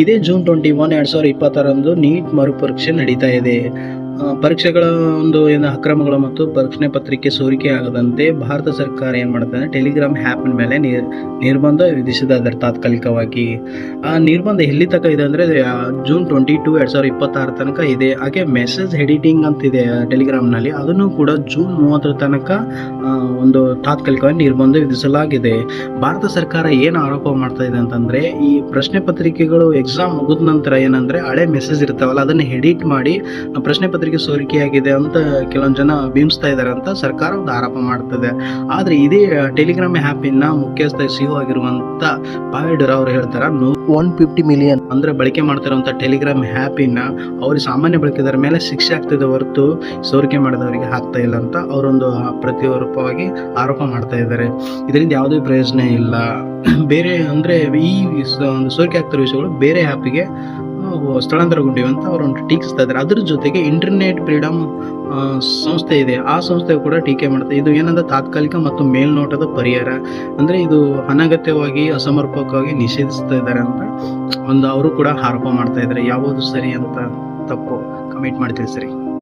ಇದೇ June 21, 2026 neat ಮರುಪರೀಕ್ಷೆ ನಡೀತಾ ಇದೆ. ಪರೀಕ್ಷೆಗಳ ಏನು ಅಕ್ರಮಗಳು ಮತ್ತು ಪ್ರಶ್ನೆ ಪತ್ರಿಕೆ ಸೋರಿಕೆ ಆಗದಂತೆ ಭಾರತ ಸರ್ಕಾರ ಏನು ಮಾಡುತ್ತೆ, ಟೆಲಿಗ್ರಾಮ್ ಆ್ಯಪ್ ಮೇಲೆ ನಿರ್ಬಂಧ ವಿಧಿಸಿದೆ ತಾತ್ಕಾಲಿಕವಾಗಿ. ಆ ನಿರ್ಬಂಧ ಎಲ್ಲಿ ತನಕ ಇದೆ ಅಂದರೆ ಜೂನ್ 22, 2026 ತನಕ ಇದೆ. ಹಾಗೆ ಮೆಸೇಜ್ ಎಡಿಟಿಂಗ್ ಅಂತಿದೆ ಟೆಲಿಗ್ರಾಮ್ನಲ್ಲಿ, ಅದನ್ನು ಕೂಡ ಜೂನ್ 30 ತನಕ ಒಂದು ತಾತ್ಕಾಲಿಕವಾಗಿ ನಿರ್ಬಂಧ ವಿಧಿಸಲಾಗಿದೆ. ಭಾರತ ಸರ್ಕಾರ ಏನು ಆರೋಪ ಮಾಡ್ತಾ ಇದೆ ಅಂತಂದರೆ, ಈ ಪ್ರಶ್ನೆ ಪತ್ರಿಕೆಗಳು ಎಕ್ಸಾಮ್ ಮುಗಿದ ನಂತರ ಏನಂದರೆ ಹಳೆ ಮೆಸೇಜ್ ಇರ್ತಾವಲ್ಲ ಅದನ್ನು ಎಡಿಟ್ ಮಾಡಿ ಪ್ರಶ್ನೆ ಪತ್ರಿಕೆ ಸೋರಿಕೆಯಾಗಿದೆ ಅಂತ ಕೆಲವೊಂದು ಜನ ಬಿಂಬಿಸ್ತಾ ಇದ್ದಾರೆ ಅಂತ ಸರ್ಕಾರ ಒಂದು ಆರೋಪ ಮಾಡ್ತದೆ. ಆದರೆ ಇದೇ ಟೆಲಿಗ್ರಾಮ್ ಆ್ಯಪಿನ ಮುಖ್ಯಸ್ಥ CEO ಆಗಿರುವಂಥ ಪಾವೇಡರ್ ಅವರು ಹೇಳ್ತಾರೆ, 150 ಮಿಲಿಯನ್ ಅಂದರೆ ಬಳಕೆ ಮಾಡ್ತಿರುವಂಥ ಟೆಲಿಗ್ರಾಮ್ ಆ್ಯಪಿನ ಅವ್ರಿಗೆ ಸಾಮಾನ್ಯ ಬಳಕೆದಾರ ಮೇಲೆ ಶಿಕ್ಷೆ ಆಗ್ತಿದೆ ಹೊರತು ಸೋರಿಕೆ ಮಾಡಿದವರಿಗೆ ಆಗ್ತಾ ಇಲ್ಲ ಅಂತ ಅವರೊಂದು ಪ್ರತಿರೂಪವಾಗಿ ಆರೋಪ ಮಾಡ್ತಾ ಇದ್ದಾರೆ. ಇದರಿಂದ ಯಾವುದೇ ಪ್ರಯೋಜನ ಇಲ್ಲ. ಬೇರೆ ಅಂದರೆ ಈ ಸೋರಿಕೆ ಆಗ್ತಿರೋ ವಿಷಯಗಳು ಬೇರೆ ಆ್ಯಪಿಗೆ ಸ್ಥಳಾಂತರಗೊಂಡಿವೆ ಅಂತ ಅವರೊಂದು ಟೀಕಿಸ್ತಾ ಇದ್ದಾರೆ. ಅದ್ರ ಜೊತೆಗೆ ಇಂಟರ್ನೆಟ್ ಫ್ರೀಡಮ್ ಸಂಸ್ಥೆ ಇದೆ, ಆ ಸಂಸ್ಥೆ ಕೂಡ ಟೀಕೆ ಮಾಡುತ್ತೆ. ಇದು ಏನಂದ್ರೆ ತಾತ್ಕಾಲಿಕ ಮತ್ತು ಮೇಲ್ನೋಟದ ಪರಿಹಾರ, ಅಂದರೆ ಇದು ಅನಗತ್ಯವಾಗಿ ಅಸಮರ್ಪಕವಾಗಿ ನಿಷೇಧಿಸ್ತಾ ಇದ್ದಾರೆ ಅಂತ ಅವರು ಕೂಡ ಆರೋಪ ಮಾಡ್ತಾ ಇದ್ದಾರೆ. ಯಾವುದು ಸರಿ ಅಂತ ತಪ್ಪು ಕಮೆಂಟ್ ಮಾಡಿ ತಿಳಿಸ್ರಿ.